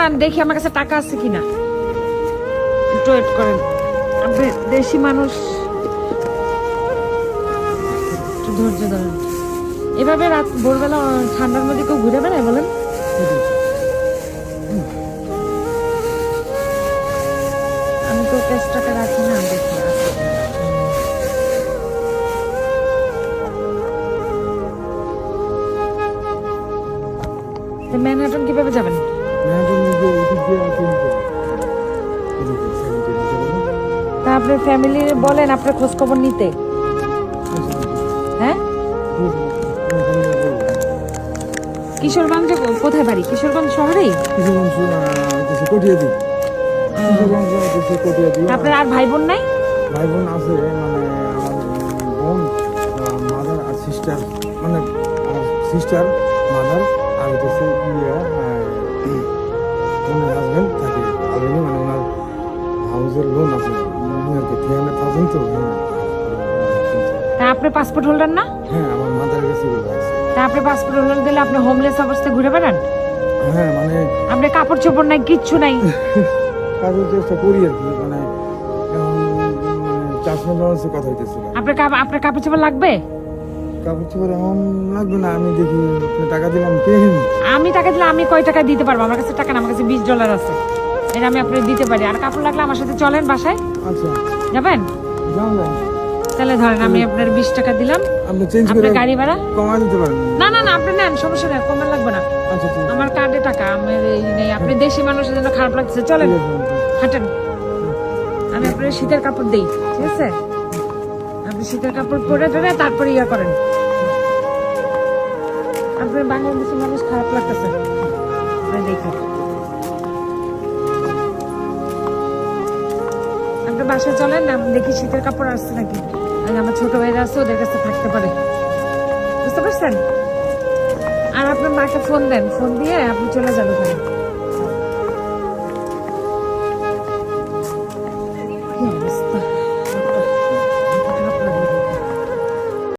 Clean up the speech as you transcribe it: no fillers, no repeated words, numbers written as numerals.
দাঁড়ান দেখি আমার কাছে টাকা আছে কিনা, একটু ওয়েট করেন। আপনি দেশি মানুষ, একটু ধৈর্য ধরেন। এভাবে রাত ভোরবেলা ঠান্ডার মধ্যে কেউ ঘুরে বেড়ায় বলেন? আমি তো ক্যাশ টাকা রাখি না, দেখি আছে কিনা। ম্যানহাটন কিভাবে যাবেন? তা আপনার ফ্যামিলি বলেন আপনার খোঁজ খবর নিতে। হ্যাঁ, কিশোরগঞ্জে কোথায় বাড়ি? কিশোরগঞ্জ শহরেই? আপনার আর ভাই বোন নাই? ভাই বোন আছে, মানে আমার বোন, মাদার আর সিস্টার, মানে সিস্টার, মাদার আর হচ্ছে বোনের হাজবেন্ড থাকে আলবেনি, মানে ওনার হাউসের লোন আছে 300,000 তো। তা আপনি পাসপোর্ট হোল্ডার না? হ্যাঁ, আমার মাদারের কাছে আছে। তা আপনি পাসপোর্ট হোল্ডার দিলে আপনি হোমলেস অবস্থায় ঘুরে বেড়ান? হ্যাঁ, মানে আপনি কাপড় চোপড় নাই, কিচ্ছু নাই। কাজের চেষ্টা করি আর কি, মানে এখন চাষমাসে কথা হইতেছিল। আপনার কাপড় চোপড় লাগবে? কাপড় চোপড় এমন লাগবে না, আমি দেখি আপনি টাকা দিলাম কে? আমি টাকা দিলে আমি কয় টাকা দিতে পারবো? আমার কাছে টাকা না, আমার কাছে $20 আছে, এটা আমি আপনাকে দিতে পারি। আর কাপড় লাগলে আমার সাথে চলেন বাসায়। আচ্ছা, যাবেন? যাবেন। তাহলে ধরেন আমি আপনার 20 টাকা দিলাম, আপনি চেঞ্জ করে আপনার গাড়ি ভাড়া কমাই দিতে পারেন। না না না, আপনি নেন, সমস্যা নেই, কমে লাগবে না। আচ্ছা, ঠিক আছে। আমার কার্ডে টাকা, আমার এই নেই। আপনি দেশি মানুষের জন্য খারাপ লাগছে, চলেন হাঁটেন। আমি আপনার শীতের কাপড় দেই, ঠিক আছে? আপনি শীতের কাপড় পরে টরে তারপরে ইয়া করেন। আপনার বাংলাদেশের মানুষ খারাপ লাগতেছে দেখে। আপনার বাসায় চলেন, দেখি শীতের কাপড় আসছে নাকি। আমার ছোট ভাইরা আছে, ওদের কাছে থাকতে পারে, বুঝতে পারছেন? আর আপনার মাকে ফোন দেন, ফোন দিয়ে আপনি চলে যান ওখানে।